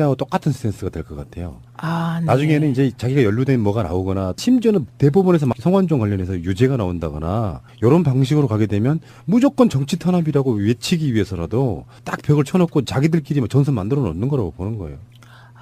하고 똑같은 스탠스가 될 것 같아요. 아, 네. 나중에는 이제 자기가 연루된 뭐가 나오거나 심지어는 대법원에서 성완종 관련해서 유죄가 나온다거나 이런 방식으로 가게 되면 무조건 정치 탄압이라고 외치기 위해서라도 딱 벽을 쳐놓고 자기들끼리 뭐 전선 만들어 놓는 거라고 보는 거예요.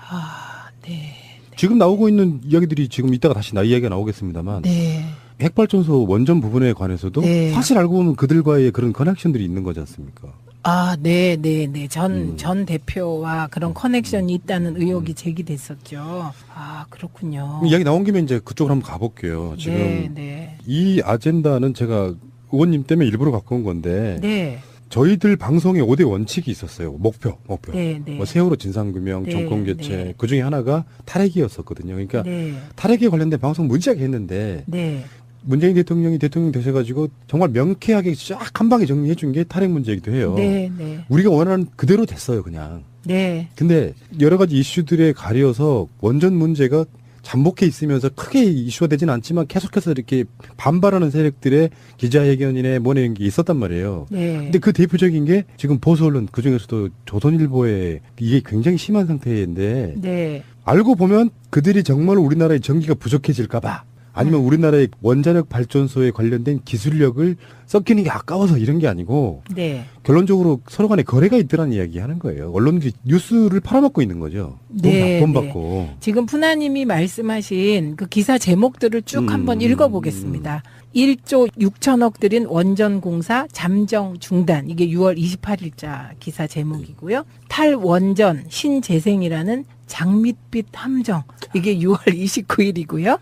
아, 네. 지금 나오고 있는 이야기들이 지금 이따가 다시 나 이야기가 나오겠습니다만 네. 핵발전소 원전 부분에 관해서도 네. 사실 알고 보면 그들과의 그런 커넥션들이 있는 거지 않습니까? 아, 네, 네, 네. 전 대표와 그런 커넥션이 있다는 의혹이 제기됐었죠. 아, 그렇군요. 이야기 나온 김에 이제 그쪽으로 한번 가볼게요. 지금 네, 네. 이 아젠다는 제가 의원님 때문에 일부러 갖고 온 건데 네. 저희들 방송에 5대 원칙이 있었어요. 목표. 네, 네. 뭐 세월호 진상규명, 네, 정권 교체 네. 그 중에 하나가 탈핵이었었거든요. 그러니까 네. 탈핵에 관련된 방송 무지하게 했는데 네. 문재인 대통령이 대통령 되셔가지고 정말 명쾌하게 쫙 한 방에 정리해 준 게 탈핵 문제이기도 해요. 네, 네. 우리가 원하는 그대로 됐어요, 그냥. 네. 근데 여러 가지 이슈들에 가려서 원전 문제가 잠복해 있으면서 크게 이슈가 되지는 않지만 계속해서 이렇게 반발하는 세력들의 기자회견이나 뭐네 이런 게 있었단 말이에요. 네. 근데 그 대표적인 게 지금 보수 언론 그중에서도 조선일보에 이게 굉장히 심한 상태인데 네. 알고 보면 그들이 정말 우리나라의 전기가 부족해질까 봐 아니면 우리나라의 원자력 발전소에 관련된 기술력을 썩히는 게 아까워서 이런 게 아니고 네. 결론적으로 서로 간에 거래가 있더라는 이야기 하는 거예요. 언론들이 뉴스를 팔아먹고 있는 거죠. 네, 돈 네. 받고. 지금 푸나님이 말씀하신 그 기사 제목들을 쭉 한번 읽어보겠습니다. 1조 6천억 들인 원전공사 잠정 중단. 이게 6월 28일자 기사 제목이고요. 탈원전 신재생이라는 장밋빛 함정. 이게 6월 29일이고요.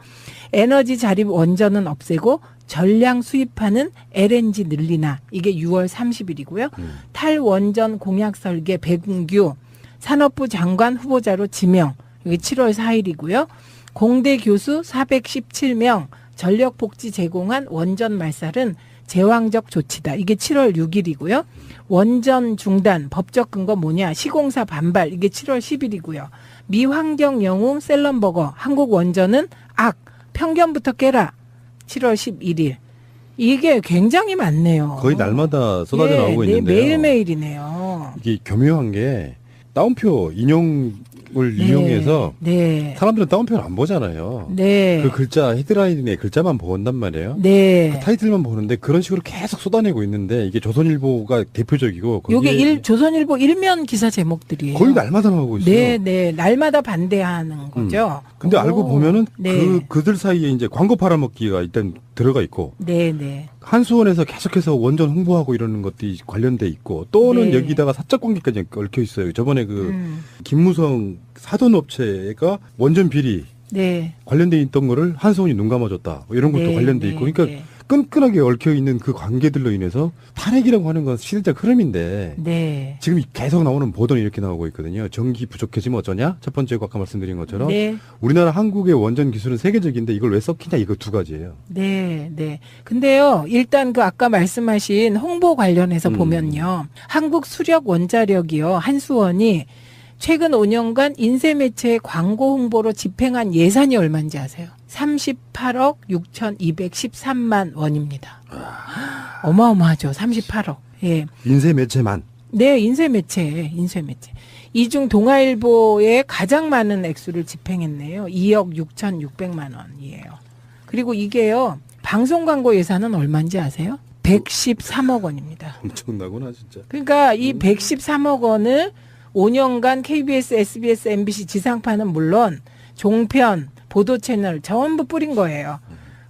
에너지 자립 원전은 없애고 전량 수입하는 LNG 늘리나. 이게 6월 30일이고요. 탈원전 공약 설계 백운규 산업부 장관 후보자로 지명. 이게 7월 4일이고요. 공대 교수 417명 전력 복지 제공한 원전 말살은 제왕적 조치다. 이게 7월 6일이고요. 원전 중단 법적 근거 뭐냐? 시공사 반발. 이게 7월 10일이고요. 미환경 영웅 셀럼버거 한국 원전은 악. 편견부터 깨라. 7월 11일. 이게 굉장히 많네요. 거의 날마다 쏟아져 나오고 네, 있는데요. 매일매일이네요. 이게 교묘한 게 따옴표 인용을 네, 이용해서 네. 사람들은 따옴표를 안 보잖아요. 네. 그 글자 헤드라인의 글자만 본단 말이에요. 네. 그 타이틀만 보는데 그런 식으로 계속 쏟아내고 있는데 이게 조선일보가 대표적이고 요게 조선일보 일면 기사 제목들이에요. 거의 날마다 나오고 있어요. 네, 네. 날마다 반대하는 거죠. 근데 오, 알고 보면은 네. 그들 사이에 이제 광고 팔아먹기가 일단 들어가 있고 네, 네. 한수원에서 계속해서 원전 홍보하고 이러는 것들이 관련돼 있고 또는 네. 여기다가 사적 관계까지 얽혀 있어요. 저번에 김무성 사돈업체가 원전 비리 네. 관련돼 있던 거를 한수원이 눈 감아줬다. 뭐 이런 것도 네, 관련돼 네, 있고 그러니까 네. 끈끈하게 얽혀 있는 그 관계들로 인해서 탈핵이라고 하는 건 시대적 흐름인데 네. 지금 계속 나오는 보도는 이렇게 나오고 있거든요. 전기 부족해지면 어쩌냐? 첫 번째 아까 말씀드린 것처럼 네. 우리나라 한국의 원전 기술은 세계적인데 이걸 왜 썩히냐 이거 두 가지예요. 네, 네. 근데요, 일단 그 아까 말씀하신 홍보 관련해서 보면요. 한국 수력 원자력이요, 한수원이 최근 5년간 인쇄매체의 광고 홍보로 집행한 예산이 얼마인지 아세요? 38억 6,213만 원입니다. 어마어마하죠. 38억. 예. 인쇄 매체만. 네, 인쇄매체. 이중 동아일보에 가장 많은 액수를 집행했네요. 2억 6,600만 원이에요. 그리고 이게요, 방송 광고 예산은 얼마인지 아세요? 113억 원입니다. 엄청나구나 진짜. 그러니까 이 113억 원을 5년간 KBS, SBS, MBC 지상파는 물론 종편, 보도 채널 전부 뿌린 거예요.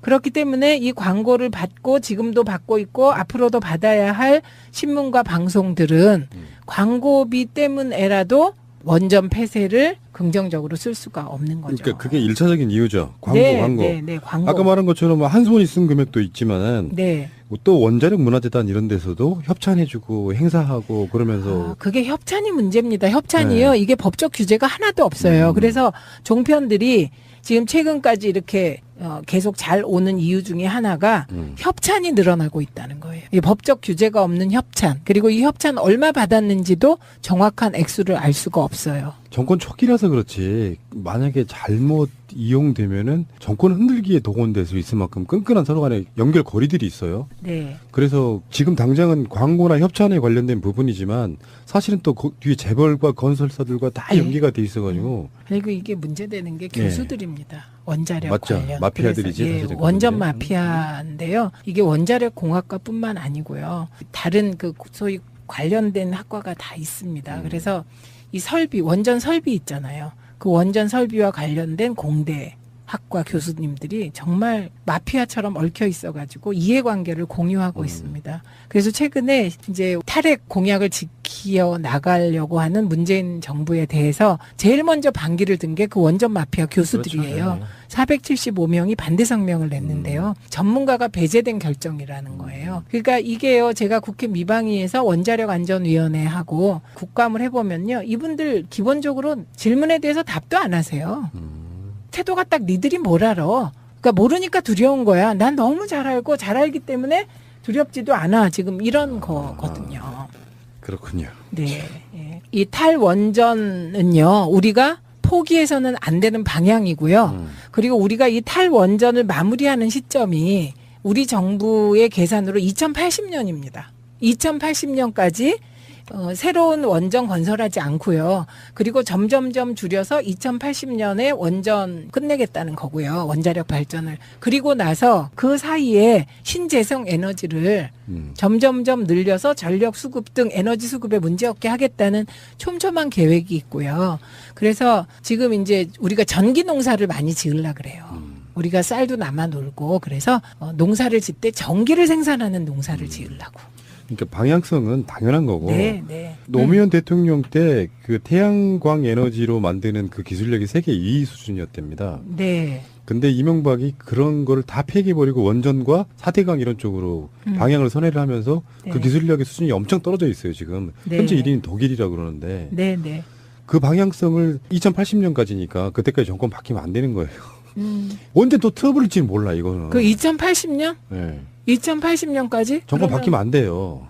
그렇기 때문에 이 광고를 받고 지금도 받고 있고 앞으로도 받아야 할 신문과 방송들은 광고비 때문에라도 원전 폐쇄를 긍정적으로 쓸 수가 없는 거죠. 그러니까 그게 1차적인 이유죠. 광고. 네, 광고. 아까 말한 것처럼 뭐 한수원이 쓴 금액도 있지만은 네. 또 원자력 문화재단 이런 데서도 협찬해주고 행사하고 그러면서 그게 협찬이 문제입니다. 협찬이요. 이게 법적 규제가 하나도 없어요. 그래서 종편들이 지금 최근까지 이렇게 계속 잘 오는 이유 중에 하나가 협찬이 늘어나고 있다는 거예요. 이 법적 규제가 없는 협찬. 그리고 이 협찬 얼마 받았는지도 정확한 액수를 알 수가 없어요. 정권 초기라서 그렇지 만약에 잘못 이용되면은 정권 흔들기에 동원될 수 있을 만큼 끈끈한 서로 간의 연결고리들이 있어요. 네. 그래서 지금 당장은 광고나 협찬에 관련된 부분이지만 사실은 또 뒤에 재벌과 건설사들과 다 네. 연계가 돼 있어가지고 그리고 이게 문제되는 게 교수들입니다. 원자력 맞죠. 관련. 마피아들이지, 그래서, 사실은 원전 그분들이. 마피아인데요. 이게 원자력 공학과뿐만 아니고요. 다른 그 소위 관련된 학과가 다 있습니다. 그래서 이 설비, 원전 설비 있잖아요. 그 원전 설비와 관련된 공대 학과 교수님들이 정말 마피아처럼 얽혀 있어가지고 이해관계를 공유하고 있습니다. 그래서 최근에 이제 탈핵 공약을 지켜 나가려고 하는 문재인 정부에 대해서 제일 먼저 반기를 든 게 그 원전 마피아 교수들이에요. 그렇죠. 네. 475명이 반대 성명을 냈는데요. 전문가가 배제된 결정이라는 거예요. 그러니까 이게요, 제가 국회 미방위에서 원자력 안전위원회하고 국감을 해보면요, 이분들 기본적으로 질문에 대해서 답도 안 하세요. 태도가 딱 니들이 뭘 알아. 그러니까 모르니까 두려운 거야. 난 너무 잘 알고 잘 알기 때문에 두렵지도 않아. 지금 이런 거거든요. 그렇군요. 네. 예. 이 탈원전은요, 우리가 포기해서는 안 되는 방향이고요. 그리고 우리가 이 탈원전을 마무리하는 시점이 우리 정부의 계산으로 2080년입니다. 2080년까지 새로운 원전 건설하지 않고요. 그리고 점점점 줄여서 2080년에 원전 끝내겠다는 거고요. 원자력 발전을. 그리고 나서 그 사이에 신재생 에너지를 점점점 늘려서 전력 수급 등 에너지 수급에 문제없게 하겠다는 촘촘한 계획이 있고요. 그래서 지금 이제 우리가 전기 농사를 많이 지으려 그래요. 우리가 쌀도 남아 놀고 그래서 농사를 짓 때 전기를 생산하는 농사를 지으려고. 그러니까 방향성은 당연한 거고. 네, 네. 노무현 대통령 때 그 태양광 에너지로 만드는 그 기술력이 세계 2위 수준이었답니다. 네. 근데 이명박이 그런 거를 다 폐기해버리고 원전과 4대강 이런 쪽으로 방향을 선회를 하면서 네. 그 기술력의 수준이 엄청 떨어져 있어요, 지금. 네. 현재 1위는 독일이라고 그러는데. 네, 네. 그 방향성을 2080년까지니까 그때까지 정권 바뀌면 안 되는 거예요. 언제 또 트러블일지는 몰라, 이거는. 그 2080년? 네. 2080년까지? 정권 바뀌면 안 돼요.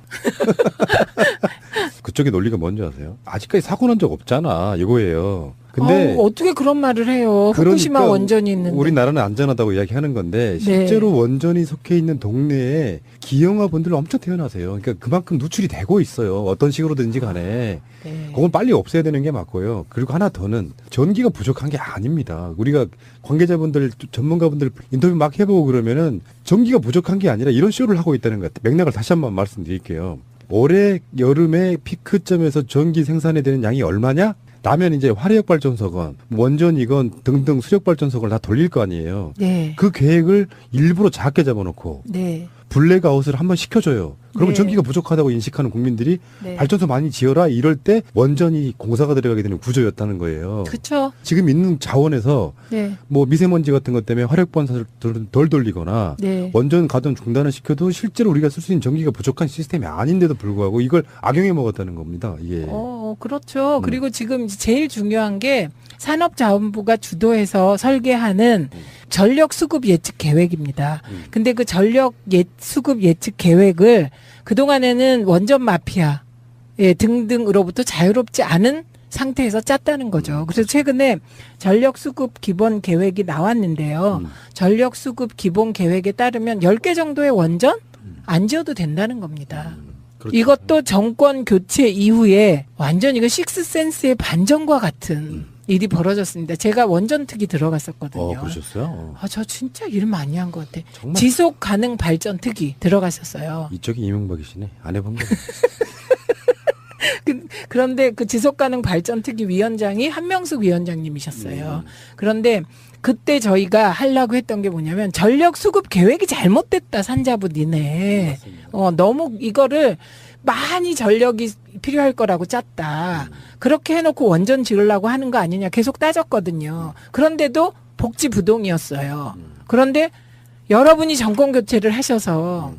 그쪽의 논리가 뭔지 아세요? 아직까지 사고 난 적 없잖아, 이거예요. 근데 어떻게 그런 말을 해요? 후쿠시마 원전이 있는데. 우리나라는 안전하다고 이야기하는 건데 실제로 원전이 속해 있는 동네에 기형아분들 엄청 태어나세요. 그러니까 그만큼 누출이 되고 있어요. 어떤 식으로든지 간에. 네. 그건 빨리 없애야 되는 게 맞고요. 그리고 하나 더는 전기가 부족한 게 아닙니다. 우리가 관계자분들, 전문가분들 인터뷰 막 해보고 그러면은 전기가 부족한 게 아니라 이런 쇼를 하고 있다는 것 같아요. 맥락을 다시 한번 말씀드릴게요. 올해 여름에 피크점에서 전기 생산에 되는 양이 얼마냐? 라면 이제 화력발전소건, 원전이건 등등 수력발전소를 다 돌릴 거 아니에요. 네. 그 계획을 일부러 작게 잡아놓고 네. 블랙아웃을 한번 시켜줘요. 그러면 네. 전기가 부족하다고 인식하는 국민들이 네. 발전소 많이 지어라 이럴 때 원전이 공사가 들어가게 되는 구조였다는 거예요. 그렇죠. 지금 있는 자원에서 네. 뭐 미세먼지 같은 것 때문에 화력발전소를 덜 돌리거나 네. 원전 가동 중단을 시켜도 실제로 우리가 쓸 수 있는 전기가 부족한 시스템이 아닌데도 불구하고 이걸 악용해 먹었다는 겁니다. 이게. 그렇죠. 그리고 지금 제일 중요한 게 산업자원부가 주도해서 설계하는 전력 수급 예측 계획입니다. 근데 그 전력 수급 예측 계획을 그동안에는 원전 마피아 등등으로부터 자유롭지 않은 상태에서 짰다는 거죠. 그래서 최근에 전력 수급 기본 계획이 나왔는데요. 전력 수급 기본 계획에 따르면 10개 정도의 원전 안 지어도 된다는 겁니다. 그렇죠. 이것도 정권 교체 이후에 완전 이거 식스센스의 반전과 같은 일이 벌어졌습니다. 제가 원전 특위 들어갔었거든요. 그러셨어요? 저 진짜 일 많이 한 것 같아. 정말? 지속 가능 발전 특위 들어갔었어요. 이쪽이 이명박이시네. 안 해본 거. 그런데 그 지속 가능 발전 특위 위원장이 한명숙 위원장님이셨어요. 그런데 그때 저희가 하려고 했던 게 뭐냐면 전력 수급 계획이 잘못됐다, 산자부 니네. 너무 이거를 많이 전력이 필요할 거라고 짰다. 그렇게 해놓고 원전 지으려고 하는 거 아니냐 계속 따졌거든요. 그런데도 복지부동이었어요. 그런데 여러분이 정권 교체를 하셔서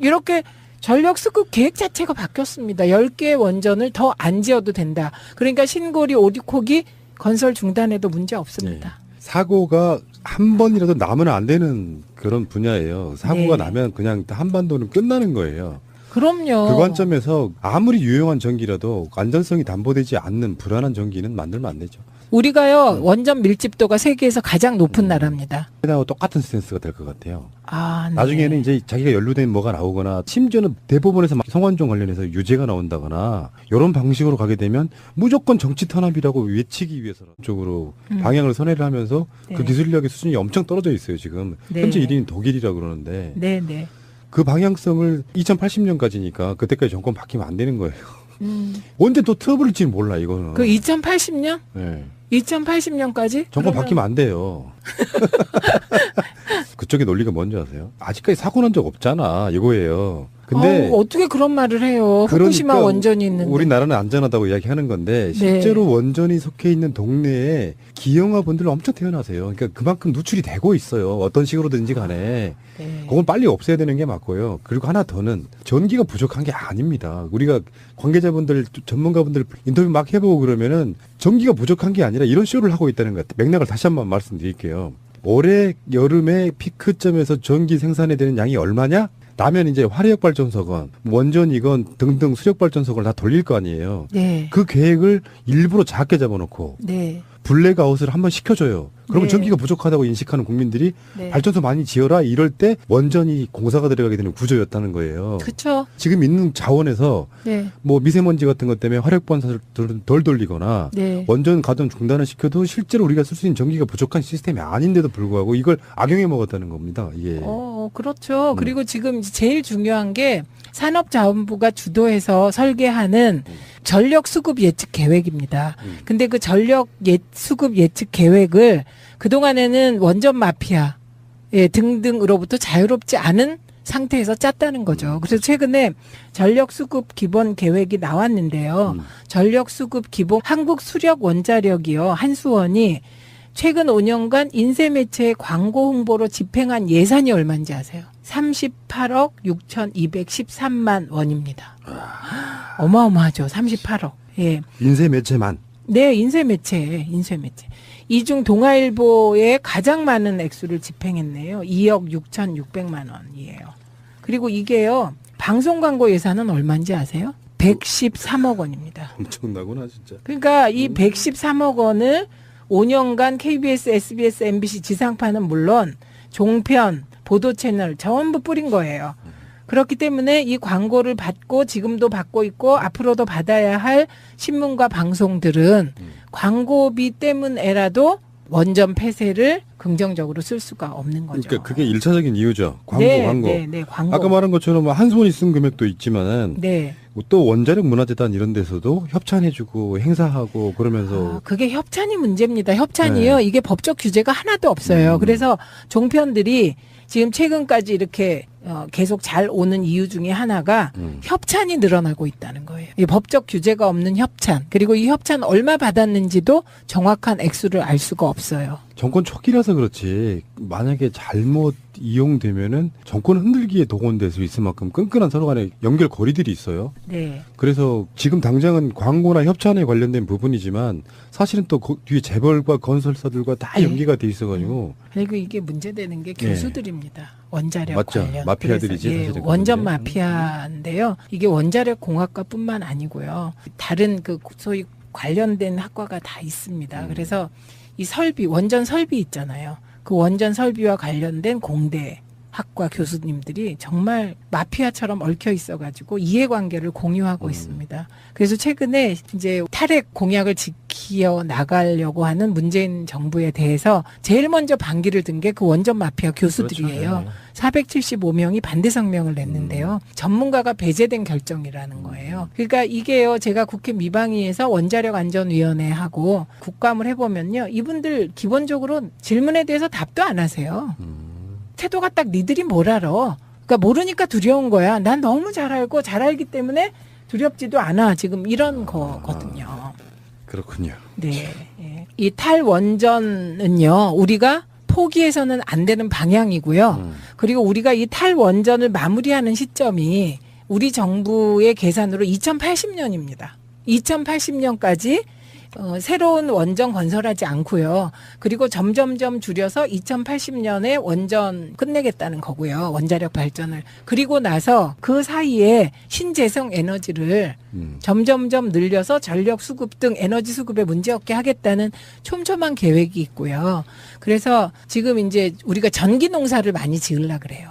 이렇게 전력 수급 계획 자체가 바뀌었습니다. 10개의 원전을 더 안 지어도 된다. 그러니까 신고리 오리코기 건설 중단해도 문제 없습니다. 사고가 한 번이라도 나면 안 되는 그런 분야예요. 사고가 네. 나면 그냥 한반도는 끝나는 거예요. 그럼요. 그 관점에서 아무리 유용한 전기라도 안전성이 담보되지 않는 불안한 전기는 만들면 안 되죠. 우리가요 원전 밀집도가 세계에서 가장 높은 나라입니다. 하고 똑같은 스탠스가 될 것 같아요. 아, 네. 나중에는 이제 자기가 연루된 뭐가 나오거나 심지어는 대법원에서 막 성완종 관련해서 유죄가 나온다거나 이런 방식으로 가게 되면 무조건 정치 탄압이라고 외치기 위해서 쪽으로 방향을 선회를 하면서 그 네. 기술력의 수준이 엄청 떨어져 있어요. 지금 네. 현재 1위는 독일이라고 그러는데 네, 네. 그 방향성을 2080년까지니까 그때까지 정권 바뀌면 안 되는 거예요. 언제 또 트러블일지 몰라 이거는. 그 2080년? 네. 2080년까지? 정권 바뀌면 안 돼요. 그쪽의 논리가 뭔지 아세요? 아직까지 사고 난 적 없잖아 이거예요. 근데 어떻게 그런 말을 해요? 후쿠시마 그러니까 원전이 있는데. 우리나라는 안전하다고 이야기하는 건데 실제로 원전이 속해 있는 동네에 기형아분들 엄청 태어나세요. 그러니까 그만큼 누출이 되고 있어요. 어떤 식으로든지 간에. 네. 그건 빨리 없애야 되는 게 맞고요. 그리고 하나 더는 전기가 부족한 게 아닙니다. 우리가 관계자분들, 전문가분들 인터뷰 막 해보고 그러면은 전기가 부족한 게 아니라 이런 쇼를 하고 있다는 것 같아요. 맥락을 다시 한번 말씀드릴게요. 올해 여름에 피크점에서 전기 생산에 되는 양이 얼마냐? 라면 이제 화력발전소건, 원전이건 등등 수력발전소를 다 돌릴 거 아니에요. 네. 그 계획을 일부러 작게 잡아놓고 네. 블랙아웃을 한번 시켜줘요. 그러면 네. 전기가 부족하다고 인식하는 국민들이 네. 발전소 많이 지어라 이럴 때 원전이 공사가 들어가게 되는 구조였다는 거예요. 그렇죠. 지금 있는 자원에서 네. 뭐 미세먼지 같은 것 때문에 화력발전소를 덜 돌리거나 네. 원전 가동 중단을 시켜도 실제로 우리가 쓸 수 있는 전기가 부족한 시스템이 아닌데도 불구하고 이걸 악용해 먹었다는 겁니다. 이게. 그렇죠. 그리고 지금 제일 중요한 게 산업자원부가 주도해서 설계하는 전력 수급 예측 계획입니다. 근데 그 전력 수급 예측 계획을 그동안에는 원전 마피아 등등으로부터 자유롭지 않은 상태에서 짰다는 거죠. 그래서 최근에 전력 수급 기본 계획이 나왔는데요. 전력 수급 기본 한국 수력 원자력이요. 한수원이 최근 5년간 인쇄 매체의 광고 홍보로 집행한 예산이 얼마인지 아세요? 38억 6,213만 원입니다. 어마어마하죠. 38억. 예. 인쇄 매체만. 네, 인쇄 매체. 이 중 동아일보에 가장 많은 액수를 집행했네요. 2억 6,600만 원이에요. 그리고 이게요. 방송 광고 예산은 얼마인지 아세요? 113억 원입니다. 엄청나구나 진짜. 그러니까 이 113억 원을 5년간 KBS, SBS, MBC 지상파는 물론 종편, 보도 채널 전부 뿌린 거예요. 그렇기 때문에 이 광고를 받고 지금도 받고 있고 앞으로도 받아야 할 신문과 방송들은 광고비 때문에라도 원전 폐쇄를 긍정적으로 쓸 수가 없는 거죠. 그러니까 그게 1차적인 이유죠. 광고. 네, 광고. 아까 말한 것처럼 한수원이 쓴 금액도 있지만은 네. 또 원자력 문화재단 이런 데서도 협찬해주고 행사하고 그러면서 그게 협찬이 문제입니다. 협찬이요. 이게 법적 규제가 하나도 없어요. 그래서 종편들이 지금 최근까지 이렇게 계속 잘 오는 이유 중에 하나가 협찬이 늘어나고 있다는 거예요. 이 법적 규제가 없는 협찬. 그리고 이 협찬 얼마 받았는지도 정확한 액수를 알 수가 없어요. 정권 초기라서 그렇지 만약에 잘못 이용되면은 정권 흔들기에 동원될 수 있을 만큼 끈끈한 서로 간의 연결고리들이 있어요. 네. 그래서 지금 당장은 광고나 협찬에 관련된 부분이지만 사실은 또 뒤에 재벌과 건설사들과 다 연계가 돼 있어가지고 그리고 이게 문제되는 게 교수들입니다. 원자력 맞죠. 관련. 마피아들이지 그래서, 사실은 원전 그런데. 마피아인데요. 이게 원자력 공학과뿐만 아니고요. 다른 그 소위 관련된 학과가 다 있습니다. 그래서 이 설비, 원전 설비 있잖아요. 그 원전 설비와 관련된 공대 학과 교수님들이 정말 마피아처럼 얽혀 있어가지고 이해관계를 공유하고 있습니다. 그래서 최근에 이제 탈핵 공약을 지켜 나가려고 하는 문재인 정부에 대해서 제일 먼저 반기를 든 게 그 원전 마피아 교수들이에요. 그렇죠. 475명이 반대 성명을 냈는데요. 전문가가 배제된 결정이라는 거예요. 그러니까 이게요. 제가 국회 미방위에서 원자력 안전위원회하고 국감을 해보면요. 이분들 기본적으로 질문에 대해서 답도 안 하세요. 태도가 딱 니들이 뭘 알아. 그러니까 모르니까 두려운 거야. 난 너무 잘 알고 잘 알기 때문에 두렵지도 않아. 지금 이런 거거든요. 그렇군요. 네. 예. 이 탈원전은요. 우리가 포기해서는 안 되는 방향이고요. 그리고 우리가 이 탈원전을 마무리하는 시점이 우리 정부의 계산으로 2080년입니다. 2080년까지 새로운 원전 건설하지 않고요. 그리고 점점점 줄여서 2080년에 원전 끝내겠다는 거고요. 원자력 발전을. 그리고 나서 그 사이에 신재생 에너지를 점점점 늘려서 전력 수급 등 에너지 수급에 문제없게 하겠다는 촘촘한 계획이 있고요. 그래서 지금 이제 우리가 전기 농사를 많이 지으려 그래요.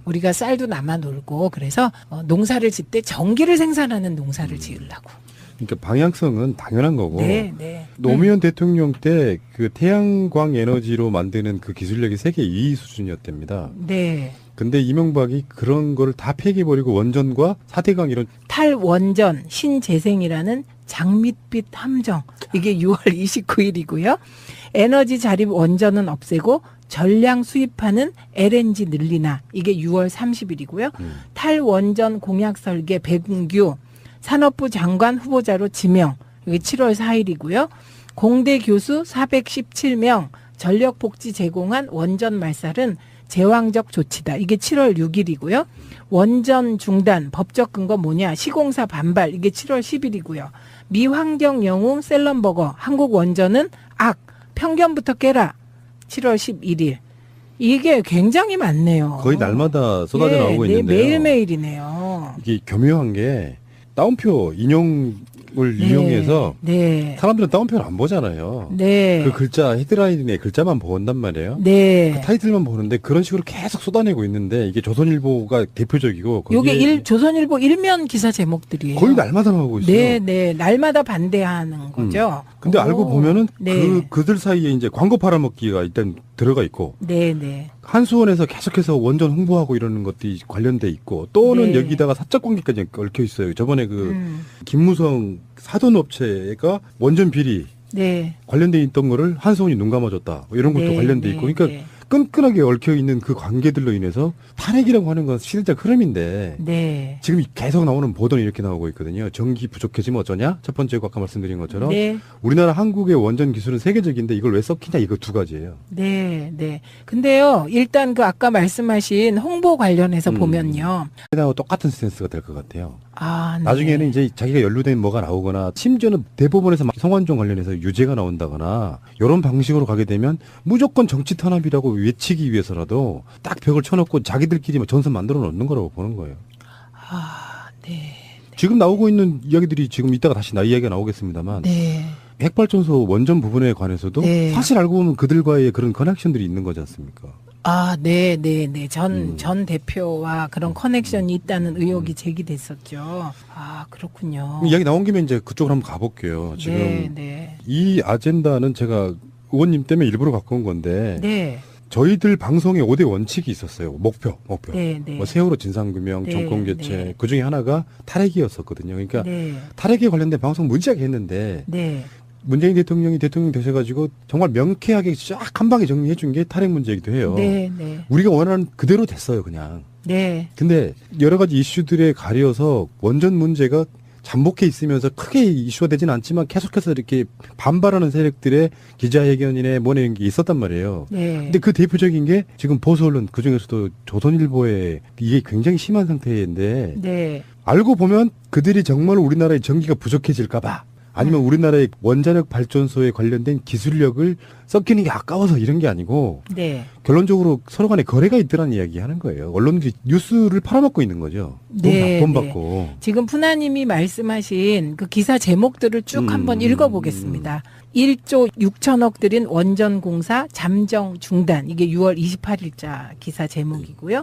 우리가 쌀도 남아 놀고 그래서 농사를 짓 때 전기를 생산하는 농사를 지으려고. 그러니까 방향성은 당연한 거고. 네, 네. 노무현 대통령 때 그 태양광 에너지로 만드는 그 기술력이 세계 2위 수준이었답니다. 네. 근데 이명박이 그런 거를 다 폐기해버리고 원전과 4대강 이런 탈원전 신재생이라는 장밋빛 함정. 이게 6월 29일이고요. 에너지 자립 원전은 없애고 전량 수입하는 LNG 늘리나. 이게 6월 30일이고요. 탈원전 공약 설계 백운규 산업부 장관 후보자로 지명. 이게 7월 4일이고요. 공대 교수 417명 전력 복지 제공한 원전 말살은 제왕적 조치다. 이게 7월 6일이고요. 원전 중단 법적 근거 뭐냐. 시공사 반발. 이게 7월 10일이고요. 미환경 영웅 셀럼버거 한국 원전은 악. 편견부터 깨라. 7월 11일. 이게 굉장히 많네요. 거의 날마다 쏟아져 나오고 네, 있는데요. 매일매일이네요. 이게 교묘한 게 따옴표 인용을 네, 이용해서 네. 사람들은 따옴표를 안 보잖아요. 네. 그 글자 헤드라인의 글자만 본단 말이에요. 네. 그 타이틀만 보는데 그런 식으로 계속 쏟아내고 있는데 이게 조선일보가 대표적이고 요게 조선일보 일면 기사 제목들이에요. 거의 날마다 나오고 있어요. 네, 네. 날마다 반대하는 거죠. 근데 알고 보면은 네. 그들 사이에 이제 광고 팔아먹기가 일단 들어가 있고 네, 네. 한수원에서 계속해서 원전 홍보하고 이러는 것들이 관련돼 있고 또는 네. 여기다가 사적 관계까지 얽혀 있어요. 저번에 그 김무성 사돈업체가 원전 비리 네. 관련돼 있던 거를 한수원이 눈 감아줬다. 뭐 이런 것도 네, 관련돼 네, 있고 그러니까 네. 끈끈하게 얽혀 있는 그 관계들로 인해서 탄핵이라고 하는 건 시대적 흐름인데 네. 지금 계속 나오는 보도는 이렇게 나오고 있거든요. 전기 부족해지면 어쩌냐? 첫 번째 거 아까 말씀드린 것처럼 네. 우리나라 한국의 원전 기술은 세계적인데 이걸 왜 썩히냐 이거 두 가지예요. 네, 네. 근데요, 일단 그 아까 말씀하신 홍보 관련해서 보면요. 그다음 똑같은 스탠스가 될 것 같아요. 아, 네. 나중에는 이제 자기가 연루된 뭐가 나오거나 심지어는 대법원에서 막 성완종 관련해서 유죄가 나온다거나 이런 방식으로 가게 되면 무조건 정치 탄압이라고 외치기 위해서라도 딱 벽을 쳐놓고 자기들끼리 막 전선 만들어 놓는 거라고 보는 거예요. 아, 네. 지금 나오고 있는 이야기들이 지금 이따가 다시 이야기가 나오겠습니다만 네. 핵발전소 원전 부분에 관해서도 네. 사실 알고 보면 그들과의 그런 커넥션들이 있는 거지 않습니까? 아, 네, 네, 네. 전 대표와 그런 커넥션이 있다는 의혹이 제기됐었죠. 아, 그렇군요. 이야기 나온 김에 이제 그쪽으로 한번 가볼게요. 지금 네, 네. 이 아젠다는 제가 의원님 때문에 일부러 갖고 온 건데 네. 저희들 방송에 5대 원칙이 있었어요. 목표. 네, 네. 뭐 세월호 진상규명, 네, 정권 교체 네. 그 중에 하나가 탈핵이었었거든요. 그러니까 네. 탈핵에 관련된 방송 무지하게 했는데 네. 문재인 대통령이 대통령 되셔가지고 정말 명쾌하게 쫙 한 방에 정리해 준 게 탈핵 문제이기도 해요. 네, 네. 우리가 원하는 그대로 됐어요, 그냥. 네. 근데 여러 가지 이슈들에 가려서 원전 문제가 잠복해 있으면서 크게 이슈가 되지는 않지만 계속해서 이렇게 반발하는 세력들의 기자회견이나 뭐네 이런 게 있었단 말이에요. 네. 근데 그 대표적인 게 지금 보수 언론 그중에서도 조선일보에 이게 굉장히 심한 상태인데 네. 알고 보면 그들이 정말 우리나라의 전기가 부족해질까봐 아니면 우리나라의 원자력 발전소에 관련된 기술력을 썩히는 게 아까워서 이런 게 아니고 네. 결론적으로 서로 간에 거래가 있더라는 이야기 하는 거예요. 언론들이 뉴스를 팔아먹고 있는 거죠. 네, 돈 네. 받고. 지금 푸나님이 말씀하신 그 기사 제목들을 쭉 한번 읽어보겠습니다. 1조 6천억 들인 원전 공사 잠정 중단. 이게 6월 28일자 기사 제목이고요.